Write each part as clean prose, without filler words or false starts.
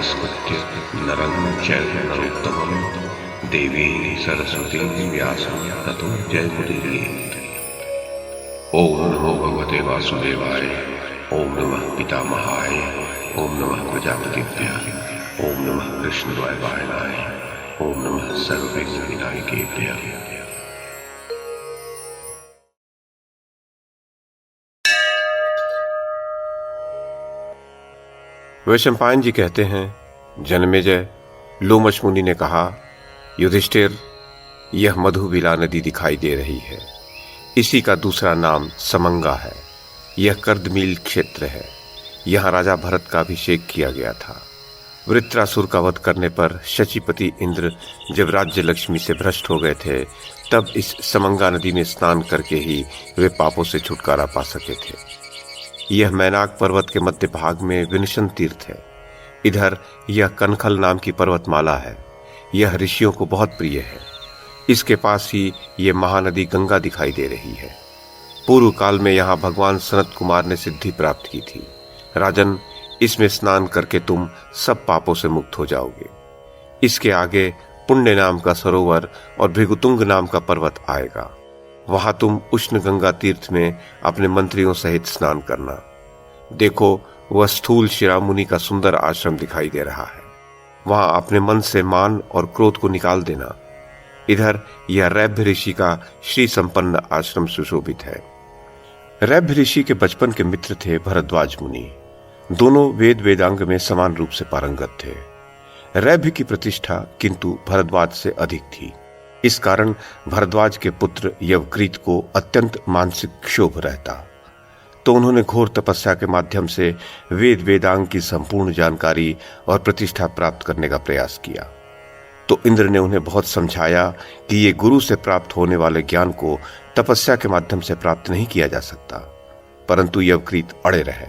नमस्कृत्य नरं चैव नरोत्तमं देवीं सरस्वतीं व्यासं ततो जयमुदीरयेत्। ओम नमो भगवते वासुदेवाय। ओम नमः पितामहाय। ओम नमः प्रजापतिभ्यः। ओम नमः कृष्णद्वैपायनाय। ओम नमः सर्वविघ्नविनायकेभ्यः। वैशंपायन जी कहते हैं, जन्मेजय, लोमश मुनि ने कहा, युधिष्ठिर, यह मधुबिला नदी दिखाई दे रही है। इसी का दूसरा नाम समंगा है। यह कर्दमील क्षेत्र है। यहाँ राजा भरत का अभिषेक किया गया था। वृत्रासुर का वध करने पर शचीपति इंद्र जब राज्य लक्ष्मी से भ्रष्ट हो गए थे, तब इस समंगा नदी में स्नान करके ही वे पापों से छुटकारा पा सके थे। यह मैनाक पर्वत के मध्य भाग में विनशन तीर्थ है। इधर यह कनखल नाम की पर्वतमाला है। यह ऋषियों को बहुत प्रिय है। इसके पास ही यह महानदी गंगा दिखाई दे रही है। पूर्व काल में यहाँ भगवान सनत कुमार ने सिद्धि प्राप्त की थी। राजन, इसमें स्नान करके तुम सब पापों से मुक्त हो जाओगे। इसके आगे पुण्य नाम का सरोवर और भृगुतुंग नाम का पर्वत आएगा। वहां तुम उष्ण गंगा तीर्थ में अपने मंत्रियों सहित स्नान करना। देखो, वह स्थूल शिरामुनि का सुंदर आश्रम दिखाई दे रहा है। वहां अपने मन से मान और क्रोध को निकाल देना। इधर यह रैभ्य ऋषि का श्री संपन्न आश्रम सुशोभित है। रैभ्य ऋषि के बचपन के मित्र थे भरद्वाज मुनि। दोनों वेद वेदांग में समान रूप से पारंगत थे। रैभ्य की प्रतिष्ठा किंतु भरद्वाज से अधिक थी। इस कारण भरद्वाज के पुत्र यवकृत को अत्यंत मानसिक क्षोभ रहता। तो उन्होंने घोर तपस्या के माध्यम से वेद वेदांग की संपूर्ण जानकारी और प्रतिष्ठा प्राप्त करने का प्रयास किया। तो इंद्र ने उन्हें बहुत समझाया कि ये गुरु से प्राप्त होने वाले ज्ञान को तपस्या के माध्यम से प्राप्त नहीं किया जा सकता। परंतु यवकृत अड़े रहे।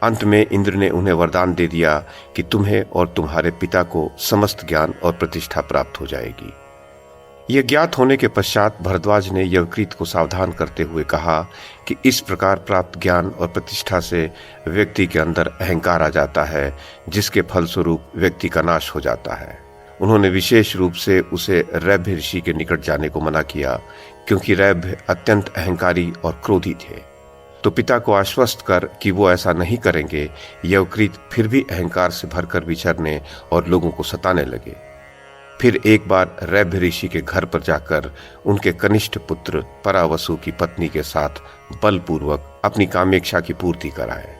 अंत में इंद्र ने उन्हें वरदान दे दिया कि तुम्हें और तुम्हारे पिता को समस्त ज्ञान और प्रतिष्ठा प्राप्त हो जाएगी। यह ज्ञात होने के पश्चात भरद्वाज ने यवकृत को सावधान करते हुए कहा कि इस प्रकार प्राप्त ज्ञान और प्रतिष्ठा से व्यक्ति के अंदर अहंकार आ जाता है, जिसके फलस्वरूप व्यक्ति का नाश हो जाता है। उन्होंने विशेष रूप से उसे रैभ्य ऋषि के निकट जाने को मना किया, क्योंकि रैभ्य अत्यंत अहंकारी और क्रोधी थे। तो पिता को आश्वस्त कर कि वो ऐसा नहीं करेंगे, यवकृत फिर भी अहंकार से भरकर विचरने और लोगों को सताने लगे। फिर एक बार रैभ्य ऋषि के घर पर जाकर उनके कनिष्ठ पुत्र परावसु की पत्नी के साथ बलपूर्वक अपनी कामेक्षा की पूर्ति कराए।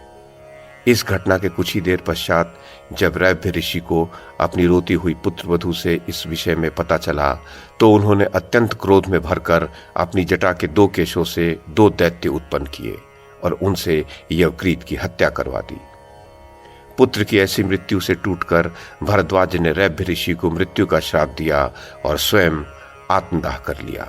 इस घटना के कुछ ही देर पश्चात जब रैभ्य ऋषि को अपनी रोती हुई पुत्रवधू से इस विषय में पता चला, तो उन्होंने अत्यंत क्रोध में भरकर अपनी जटा के 2 केशों से 2 दैत्य उत्पन्न किए और उनसे यवकृत की हत्या करवा दी। पुत्र की ऐसी मृत्यु से टूटकर भरद्वाज ने रैभ्य ऋषि को मृत्यु का श्राप दिया और स्वयं आत्मदाह कर लिया।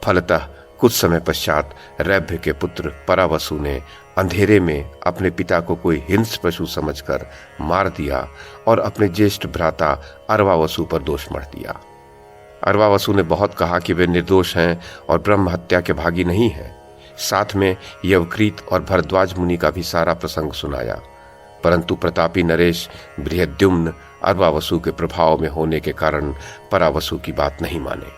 फलतः कुछ समय पश्चात रैभ्य के पुत्र परावसु ने अंधेरे में अपने पिता को कोई हिंस पशु समझकर मार दिया और अपने ज्येष्ठ भ्राता अर्वावसु पर दोष मढ़ दिया। अर्वावसु ने बहुत कहा कि वे निर्दोष हैं और ब्रह्म हत्या के भागी नहीं हैं। साथ में यवकृत और भरद्वाज मुनि का भी सारा प्रसंग सुनाया। परंतु प्रतापी नरेश बृहद्युम्न अर्वावसु के प्रभाव में होने के कारण परावसु की बात नहीं माने।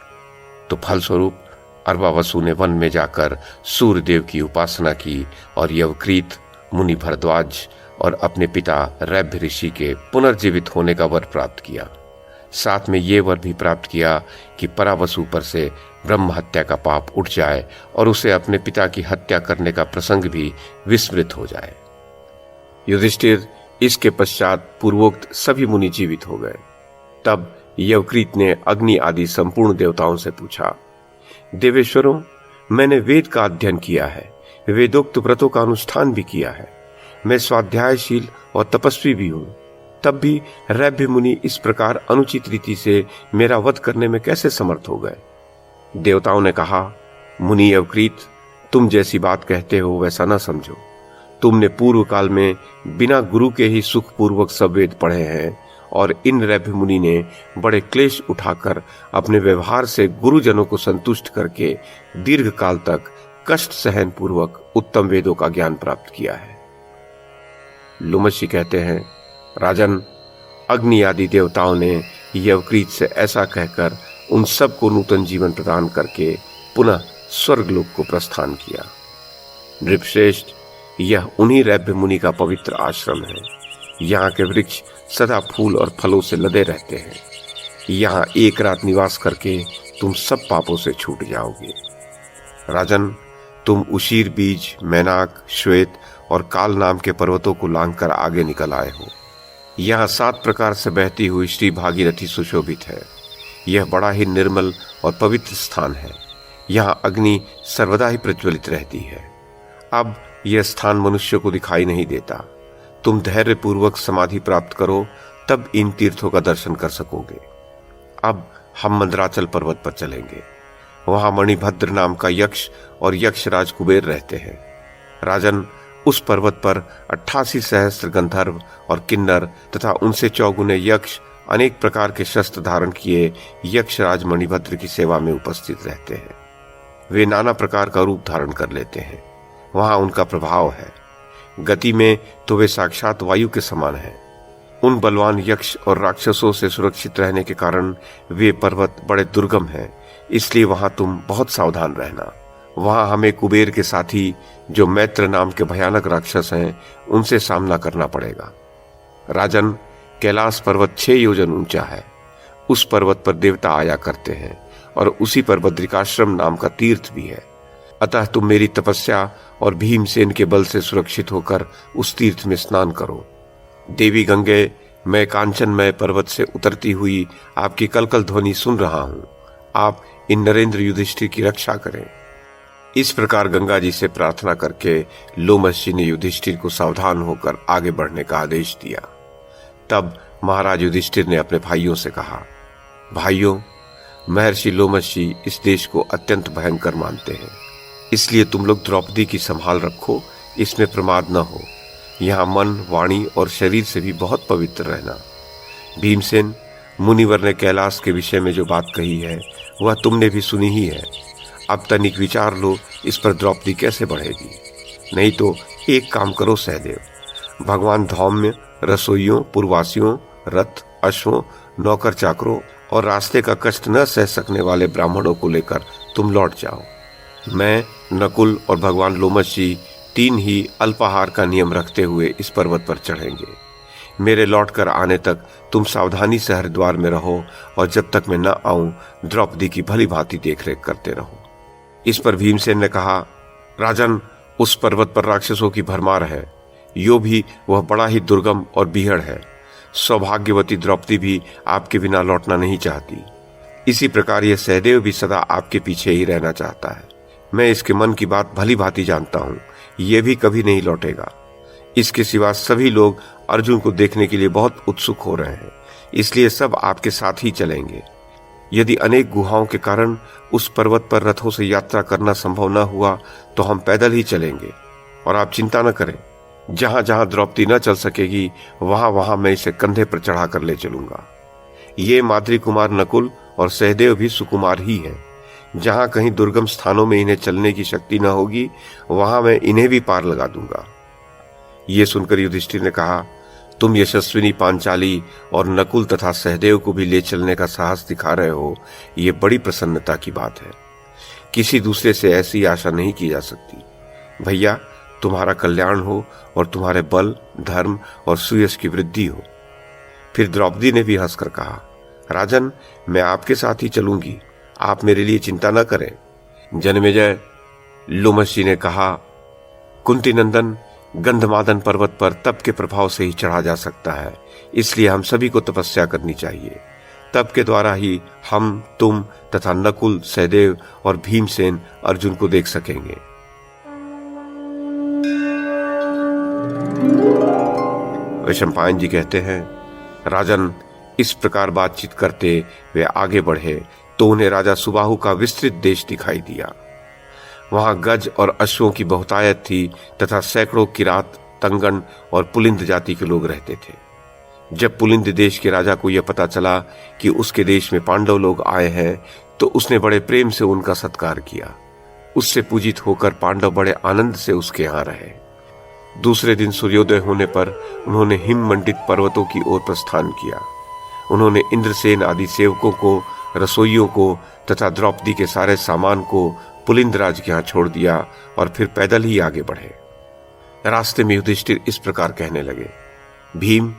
तो फलस्वरूप अर्वावसु ने वन में जाकर सूर्यदेव की उपासना की और यवकृत, मुनि भरद्वाज और अपने पिता रैभ्य ऋषि के पुनर्जीवित होने का वर प्राप्त किया। साथ में ये वर भी प्राप्त किया कि परावसु पर से ब्रह्म हत्या का पाप उठ जाए और उसे अपने पिता की हत्या करने का प्रसंग भी विस्मृत हो जाए। युधिष्ठिर, इसके पश्चात पूर्वोक्त सभी मुनि जीवित हो गए। तब यवकृत ने अग्नि आदि संपूर्ण देवताओं से पूछा, देवेश्वरों, मैंने वेद का अध्ययन किया है, वेदोक्त व्रतों का अनुष्ठान भी किया है, मैं स्वाध्यायशील और तपस्वी भी हूं, तब भी रैभ्य मुनि इस प्रकार अनुचित रीति से मेरा वध करने में कैसे समर्थ हो गए? देवताओं ने कहा, मुनि यवकृत, तुम जैसी बात कहते हो वैसा न समझो। तुमने पूर्व काल में बिना गुरु के ही सुखपूर्वक सब वेद पढ़े हैं और इन रैभ्य मुनि ने बड़े क्लेश उठाकर अपने व्यवहार से गुरुजनों को संतुष्ट करके दीर्घ काल तक कष्ट सहन पूर्वक उत्तम वेदों का ज्ञान प्राप्त किया है। लुमशी कहते हैं, राजन, अग्नि आदि देवताओं ने यवक्रीत से ऐसा कहकर उन सबको नूतन जीवन प्रदान करके पुनः स्वर्गलोक को प्रस्थान किया। नृपश्रेष्ठ, यह उन्हीं रैभ्य मुनि का पवित्र आश्रम है। यहाँ के वृक्ष सदा फूल और फलों से लदे रहते हैं। यहाँ एक रात निवास करके तुम सब पापों से छूट जाओगे। राजन, तुम उशीर बीज, मैनाक, श्वेत और काल नाम के पर्वतों को लांघकर आगे निकल आए हो। यहाँ 7 प्रकार से बहती हुई श्री भागीरथी सुशोभित है। यह बड़ा ही निर्मल और पवित्र स्थान है। यहाँ अग्नि सर्वदा ही प्रज्वलित रहती है। अब यह स्थान मनुष्य को दिखाई नहीं देता। तुम धैर्य पूर्वक समाधि प्राप्त करो, तब इन तीर्थों का दर्शन कर सकोगे। अब हम मंदराचल पर्वत पर चलेंगे। वहां मणिभद्र नाम का यक्ष और यक्षराज कुबेर रहते हैं। राजन, उस पर्वत पर 88 सहस्त्र गंधर्व और किन्नर तथा उनसे 4 गुने यक्ष अनेक प्रकार के शस्त्र धारण किए यक्षराज मणिभद्र की सेवा में उपस्थित रहते हैं। वे नाना प्रकार का रूप धारण कर लेते हैं। वहां उनका प्रभाव है। गति में तो वे साक्षात वायु के समान हैं। उन बलवान यक्ष और राक्षसों से सुरक्षित रहने के कारण वे पर्वत बड़े दुर्गम हैं, इसलिए वहां तुम बहुत सावधान रहना। वहां हमें कुबेर के साथी, जो मैत्र नाम के भयानक राक्षस हैं, उनसे सामना करना पड़ेगा। राजन, कैलाश पर्वत 6 योजन ऊंचा है। उस पर्वत पर देवता आया करते हैं और उसी पर बद्रिकाश्रम नाम का तीर्थ भी है। अतः तुम मेरी तपस्या और भीमसेन के बल से सुरक्षित होकर उस तीर्थ में स्नान करो। देवी गंगे, मैं कांचनमय पर्वत से उतरती हुई आपकी कलकल ध्वनि सुन रहा हूं। आप इन नरेंद्र युधिष्ठिर की रक्षा करें। इस प्रकार गंगा जी से प्रार्थना करके लोमश जी ने युधिष्ठिर को सावधान होकर आगे बढ़ने का आदेश दिया। तब महाराज युधिष्ठिर ने अपने भाइयों से कहा, भाइयों, महर्षि लोमश जी इस देश को अत्यंत भयंकर मानते हैं, इसलिए तुम लोग द्रौपदी की संभाल रखो, इसमें प्रमाद न हो। यहाँ मन, वाणी और शरीर से भी बहुत पवित्र रहना। भीमसेन, मुनिवर ने कैलाश के विषय में जो बात कही है वह तुमने भी सुनी ही है। अब तनिक विचार लो, इस पर द्रौपदी कैसे बढ़ेगी। नहीं तो एक काम करो सहदेव, भगवान धौम्य रसोइयों, पुरवासियों, रथ, अश्वों, नौकर चाकरों और रास्ते का कष्ट न सह सकने वाले ब्राह्मणों को लेकर तुम लौट जाओ। मैं, नकुल और भगवान लोमश जी 3 ही अल्पाहार का नियम रखते हुए इस पर्वत पर चढ़ेंगे। मेरे लौटकर आने तक तुम सावधानी से हरिद्वार में रहो और जब तक मैं न आऊं द्रौपदी की भली भांति देखरेख करते रहो। इस पर भीमसेन ने कहा, राजन, उस पर्वत पर राक्षसों की भरमार है। यो भी वह बड़ा ही दुर्गम और बीहड़ है। सौभाग्यवती द्रौपदी भी आपके बिना लौटना नहीं चाहती। इसी प्रकार यह सहदेव भी सदा आपके पीछे ही रहना चाहता है। मैं इसके मन की बात भली भांति जानता हूं। यह भी कभी नहीं लौटेगा। इसके सिवा सभी लोग अर्जुन को देखने के लिए बहुत उत्सुक हो रहे हैं, इसलिए सब आपके साथ ही चलेंगे। यदि अनेक गुहाओं के कारण उस पर्वत पर रथों से यात्रा करना संभव न हुआ तो हम पैदल ही चलेंगे। और आप चिंता न करें, जहां जहां द्रौपदी न चल सकेगी वहां वहां मैं इसे कंधे पर चढ़ा कर ले चलूंगा। ये माद्री कुमार नकुल और सहदेव भी सुकुमार ही हैं। जहां कहीं दुर्गम स्थानों में इन्हें चलने की शक्ति न होगी वहां मैं इन्हें भी पार लगा दूंगा। ये सुनकर युधिष्ठिर ने कहा, तुम यशस्विनी पांचाली और नकुल तथा सहदेव को भी ले चलने का साहस दिखा रहे हो, ये बड़ी प्रसन्नता की बात है। किसी दूसरे से ऐसी आशा नहीं की जा सकती। भैया, तुम्हारा कल्याण हो और तुम्हारे बल, धर्म और सुयश की वृद्धि हो। फिर द्रौपदी ने भी हंसकर कहा, राजन, मैं आपके साथ ही चलूंगी, आप मेरे लिए चिंता न करें। जन्मेजय, लोमश जी ने कहा, कुंती नंदन, गंधमादन पर्वत पर तप के प्रभाव से ही चढ़ा जा सकता है, इसलिए हम सभी को तपस्या करनी चाहिए। तप के द्वारा ही हम, तुम तथा नकुल, सहदेव और भीमसेन अर्जुन को देख सकेंगे। वैशंपायन जी कहते हैं, राजन, इस प्रकार बातचीत करते वे आगे बढ़े तो उन्हें राजा सुबाहु का विस्तृत देश दिखाई दिया। वहां गज और अश्वों की बहुतायत थी तथा सैकड़ों किरात, तंगन और पुलिंद जाति के लोग रहते थे। जब पुलिंद देश के राजा को यह पता चला कि उसके देश में पांडव लोग आए हैं तो उसने बड़े प्रेम से उनका सत्कार किया। उससे पूजित होकर पांडव बड़े आनंद से उसके यहाँ रहे। दूसरे दिन सूर्योदय होने पर उन्होंने हिम मंडित पर्वतों की ओर प्रस्थान किया। उन्होंने इंद्रसेन आदि सेवकों को, रसोइयों को तथा द्रौपदी के सारे सामान को पुलिंदराज के यहाँ छोड़ दिया और फिर पैदल ही आगे बढ़े। रास्ते में युधिष्ठिर इस प्रकार कहने लगे, भीम,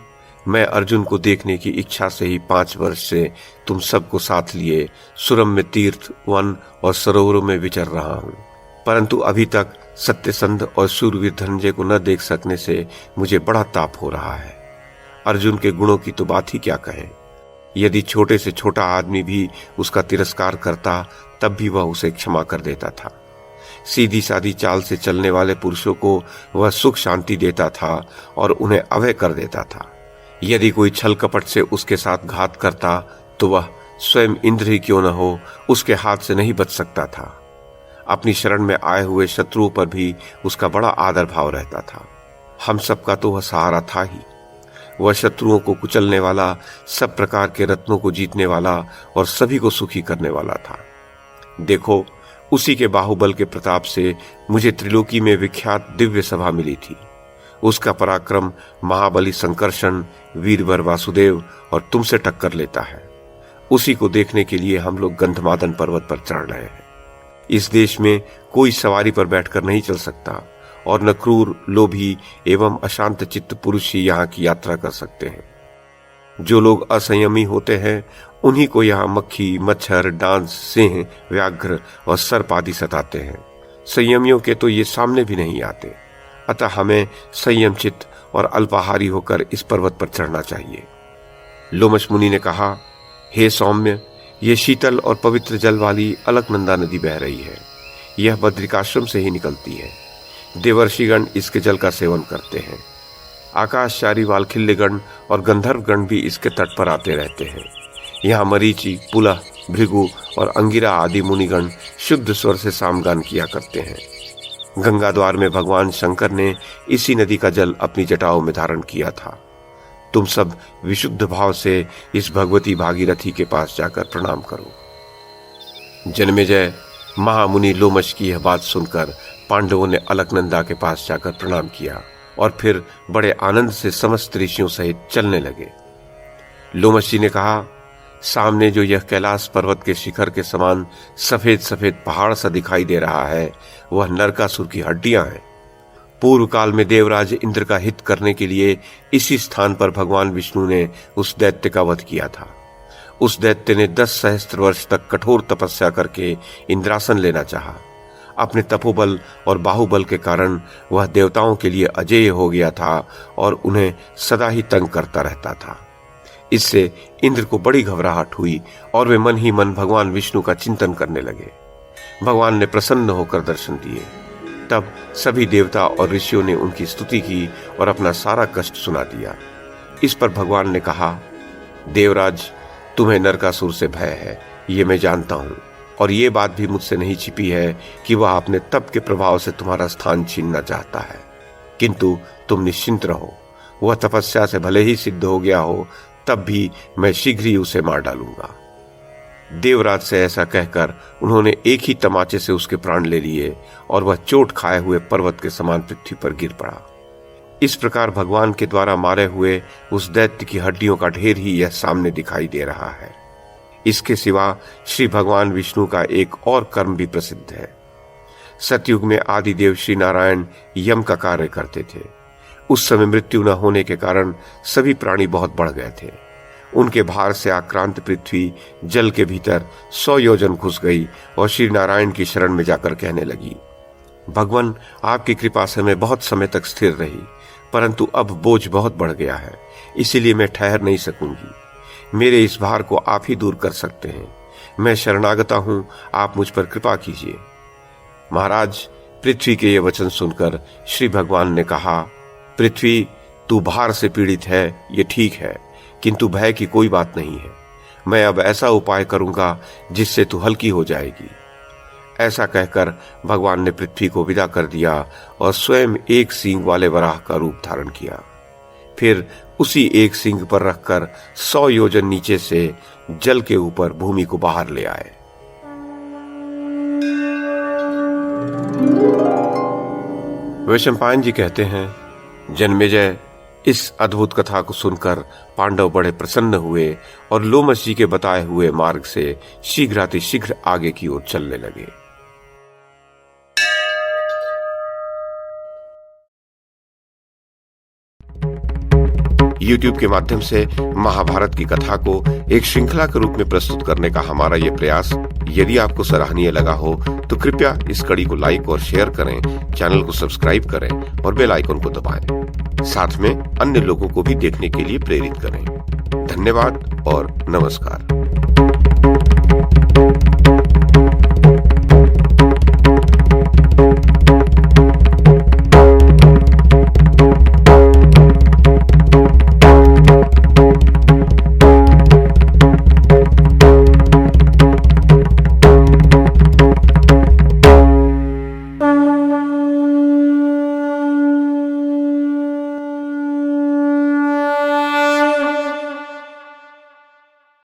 मैं अर्जुन को देखने की इच्छा से ही 5 वर्ष से तुम सबको साथ लिए सुरम्य तीर्थ, वन और सरोवरों में विचर रहा हूं, परंतु अभी तक सत्यसंध और शूरवीर धनंजय को न देख सकने से मुझे बड़ा ताप हो रहा है। अर्जुन के गुणों की तो बात ही क्या कहें। यदि छोटे से छोटा आदमी भी उसका तिरस्कार करता तब भी वह उसे क्षमा कर देता था। सीधी सादी चाल से चलने वाले पुरुषों को वह सुख शांति देता था और उन्हें अभय कर देता था। यदि कोई छल कपट से उसके साथ घात करता तो वह स्वयं इंद्र ही क्यों न हो उसके हाथ से नहीं बच सकता था। अपनी शरण में आए हुए शत्रुओं पर भी उसका बड़ा आदर भाव रहता था। हम सबका तो वह सहारा था ही। वह शत्रुओं को कुचलने वाला, सब प्रकार के रत्नों को जीतने वाला और सभी को सुखी करने वाला था। देखो, उसी के बाहुबल के प्रताप से मुझे त्रिलोकी में विख्यात दिव्य सभा मिली थी। उसका पराक्रम महाबली संकर्षण, वीरवर वासुदेव और तुमसे टक्कर लेता है। उसी को देखने के लिए हम लोग गंधमादन पर्वत पर चढ़ रहे हैं। इस देश में कोई सवारी पर बैठकर नहीं चल सकता और न क्रूर, लोभी एवं अशांत चित्त पुरुष ही यहाँ की यात्रा कर सकते हैं। जो लोग असंयमी होते हैं उन्हीं को यहाँ मक्खी, मच्छर, डांस, सिंह, व्याघ्र और सर्प आदि सताते हैं। संयमियों के तो ये सामने भी नहीं आते। अतः हमें संयम चित्त और अल्पाहारी होकर इस पर्वत पर चढ़ना चाहिए। लोमश मुनि ने कहा, हे सौम्य, ये शीतल और पवित्र जल वाली अलकनंदा नदी बह रही है। यह बद्रिकाश्रम से ही निकलती है। देवर्षिगण इसके जल का सेवन करते हैं। आकाशचारी वालखिल्यगण और गंधर्वगण भी इसके तट पर आते रहते हैं। यहाँ मरीचि, पुलह, भृगु और अंगिरा आदि मुनिगण शुद्ध स्वर से सामगान किया करते हैं। गंगा द्वार में भगवान शंकर ने इसी नदी का जल अपनी जटाओं में धारण किया था। तुम सब विशुद्ध भाव से इस भगवती भागीरथी के पास जाकर प्रणाम करो। जन्मेजय, महामुनि लोमश की यह बात सुनकर पांडवों ने अलकनंदा के पास जाकर प्रणाम किया और फिर बड़े आनंद से समस्त ऋषियों सहित चलने लगे। लोमश जी ने कहा, सामने जो यह कैलाश पर्वत के शिखर के समान सफेद सफेद पहाड़ सा दिखाई दे रहा है, वह नरकासुर की हड्डियां हैं। पूर्व काल में देवराज इंद्र का हित करने के लिए इसी स्थान पर भगवान विष्णु ने उस दैत्य का वध किया था। उस दैत्य ने 10 सहस्त्र वर्ष तक कठोर तपस्या करके इंद्रासन लेना चाहा। अपने तपोबल और बाहुबल के कारण वह देवताओं के लिए अजेय हो गया था और उन्हें सदा ही तंग करता रहता था। इससे इंद्र को बड़ी घबराहट हुई और वे मन ही मन भगवान विष्णु का चिंतन करने लगे। भगवान ने प्रसन्न होकर दर्शन दिए। तब सभी देवता और ऋषियों ने उनकी स्तुति की और अपना सारा कष्ट सुना दिया। इस पर भगवान ने कहा, देवराज, तुम्हें नरकासुर से भय है, ये मैं जानता हूं, और ये बात भी मुझसे नहीं छिपी है कि वह अपने तप के प्रभाव से तुम्हारा स्थान छीनना चाहता है। किंतु तुम निश्चिंत रहो, वह तपस्या से भले ही सिद्ध हो गया हो, तब भी मैं शीघ्र ही उसे मार डालूंगा। देवराज से ऐसा कहकर उन्होंने एक ही तमाचे से उसके प्राण ले लिए और वह चोट खाए हुए पर्वत के समान पृथ्वी पर गिर पड़ा। इस प्रकार भगवान के द्वारा मारे हुए उस दैत्य की हड्डियों का ढेर ही यह सामने दिखाई दे रहा है। इसके सिवा श्री भगवान विष्णु का एक और कर्म भी प्रसिद्ध है। सतयुग में आदिदेव श्री नारायण यम का कार्य करते थे। उस समय मृत्यु न होने के कारण सभी प्राणी बहुत बढ़ गए थे। उनके भार से आक्रांत पृथ्वी जल के भीतर 100 योजन घुस गई और श्री नारायण की शरण में जाकर कहने लगी, भगवान, आपकी कृपा से मैं बहुत समय तक स्थिर रही, परंतु अब बोझ बहुत बढ़ गया है, इसीलिए मैं ठहर नहीं सकूंगी। मेरे इस भार को आप ही दूर कर सकते हैं। मैं शरणागता हूं, आप मुझ पर कृपा कीजिए। महाराज, पृथ्वी के ये वचन सुनकर श्री भगवान ने कहा, पृथ्वी, तू भार से पीड़ित है, ये ठीक है, किंतु भय की कोई बात नहीं है। मैं अब ऐसा उपाय करूंगा जिससे तू हल्की हो जाएगी। ऐसा कहकर भगवान ने पृथ्वी को विदा कर दिया और स्वयं एक सींग वाले वराह का रूप धारण किया। फिर उसी एक सींग पर रखकर 100 योजन नीचे से जल के ऊपर भूमि को बाहर ले आए। वैशंपायन जी कहते हैं, जन्मेजय इस अद्भुत कथा को सुनकर पांडव बड़े प्रसन्न हुए और लोमश जी के बताए हुए मार्ग से शीघ्रातिशीघ्र आगे की ओर चलने लगे। YouTube के माध्यम से महाभारत की कथा को एक श्रृंखला के रूप में प्रस्तुत करने का हमारा ये प्रयास यदि आपको सराहनीय लगा हो तो कृपया इस कड़ी को लाइक और शेयर करें, चैनल को सब्सक्राइब करें और बेल आइकन को दबाएं। साथ में अन्य लोगों को भी देखने के लिए प्रेरित करें। धन्यवाद और नमस्कार।